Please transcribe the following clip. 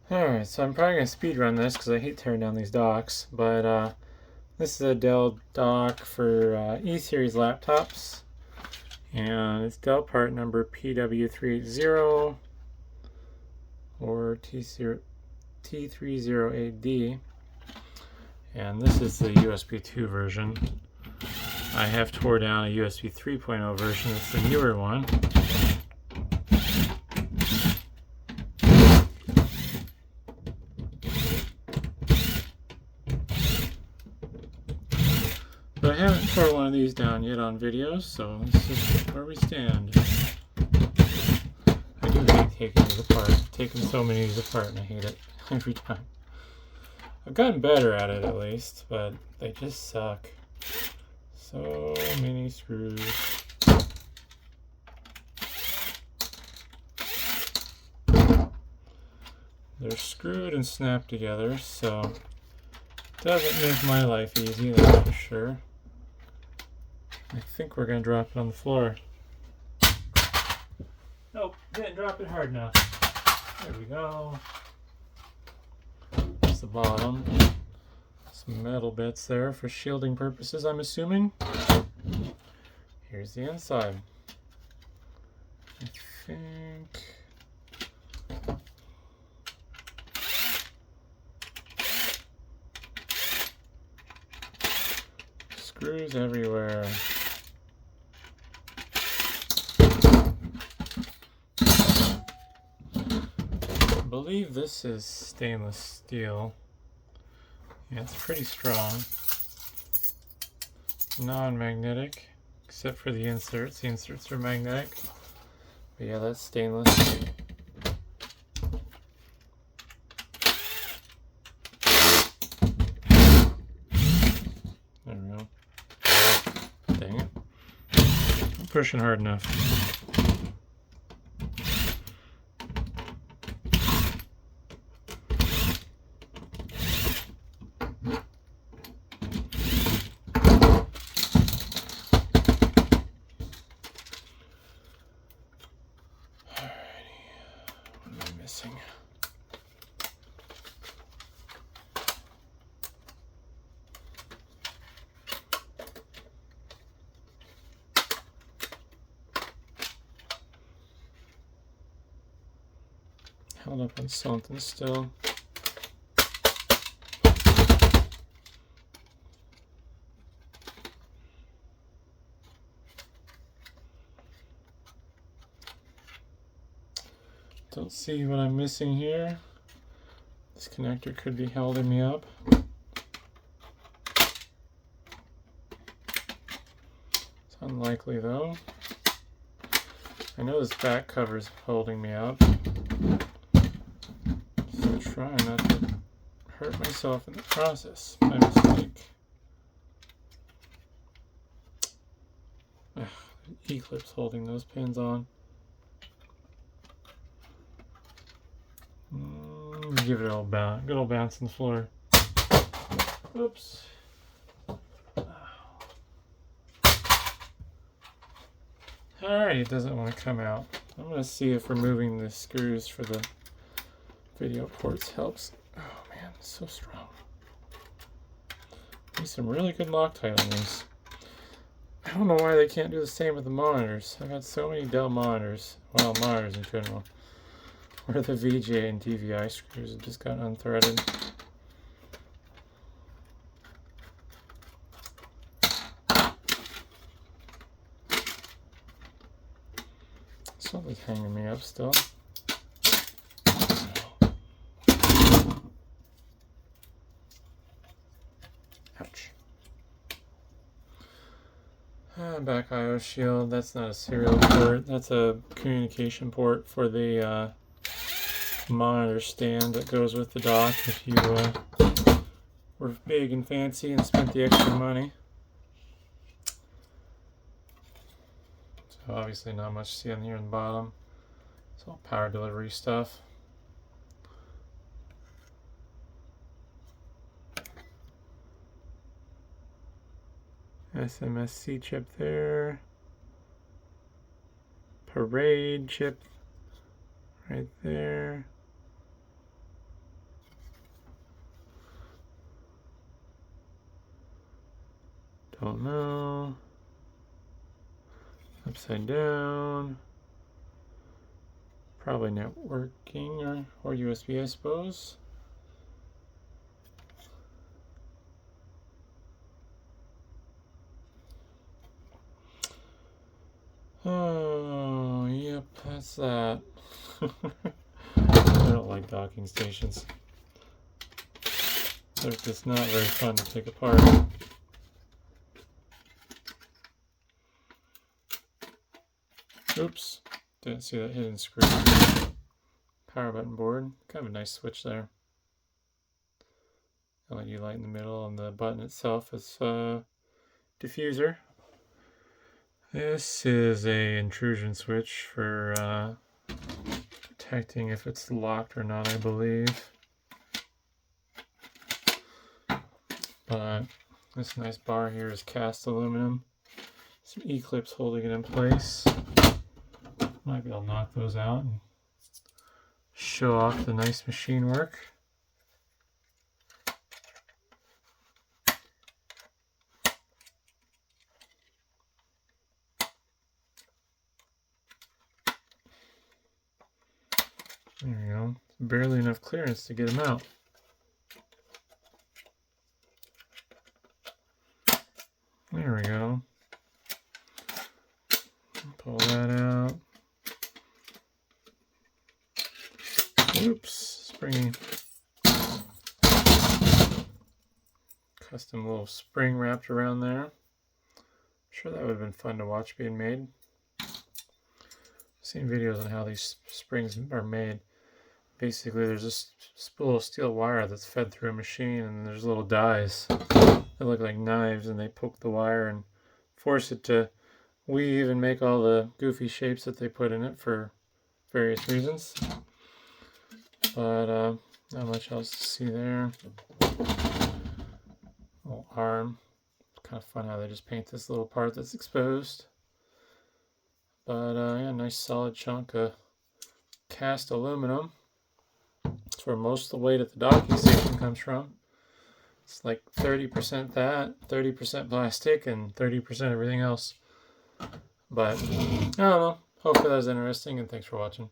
Alright, so I'm probably going to speed run this because I hate tearing down these docks, but this is a Dell dock for E-series laptops, and it's Dell part number PW380 or T308D, and this is the USB 2 version. I have tore down a USB 3.0 version, it's the newer one. But I haven't tore one of these down yet on video, so this is where we stand. I do hate taking these apart. I've taken so many of these apart and I hate it every time. I've gotten better at it at least, but they just suck. So many screws. They're screwed and snapped together, so it doesn't make my life easy, that's for sure. I think we're going to drop it on the floor. Nope, didn't drop it hard enough. There we go. That's the bottom. Some metal bits there for shielding purposes, I'm assuming. Here's the inside. I think... Screws everywhere. I believe this is stainless steel. Yeah, it's pretty strong. Non-magnetic, except for the inserts. The inserts are magnetic. But yeah, that's stainless. There we go. Dang it. I'm pushing hard enough. Missing. Held up on something still. Don't see what I'm missing here. This connector could be holding me up. It's unlikely though. I know this back cover is holding me up. So try not to hurt myself in the process. My mistake. E-clip's holding those pins on. Give it a good old bounce on the floor. Oops. Alright, it doesn't want to come out. I'm going to see if removing the screws for the video ports helps. Oh man, it's so strong. Need some really good Loctite on these. I don't know why they can't do the same with the monitors. I've had so many Dell monitors. Well, monitors in general. Where the VGA and DVI screws have just got unthreaded. Something's hanging me up still. Ouch. Back IO shield. That's not a serial port. That's a communication port for the monitor stand that goes with the dock if you were big and fancy and spent the extra money. So obviously not much to see on here on the bottom. It's all power delivery stuff. SMSC chip there. Parade chip right there. Don't know. Upside down. Probably networking or USB, I suppose. Oh, yep, that's that. I don't like docking stations. They're just not very fun to take apart. Oops, didn't see that hidden screw. Power button board, kind of a nice switch there. LED light in the middle, and the button itself is diffuser. This is a intrusion switch for detecting if it's locked or not, I believe. But this nice bar here is cast aluminum. Some E-clips holding it in place. Might be able to knock those out and show off the nice machine work. There we go. Barely enough clearance to get them out. There we go. Pull that out. Oops, springy. Custom little spring wrapped around there. I'm sure that would have been fun to watch being made. I've seen videos on how these springs are made. Basically, there's this spool of steel wire that's fed through a machine, and there's little dies that look like knives, and they poke the wire and force it to weave and make all the goofy shapes that they put in it for various reasons. But not much else to see there. Little arm. It's kind of fun how they just paint this little part that's exposed. But yeah, nice solid chunk of cast aluminum. That's where most of the weight at the docking station comes from. It's like 30% that, 30% plastic, and 30% everything else. But I don't know. Hopefully that was interesting, and thanks for watching.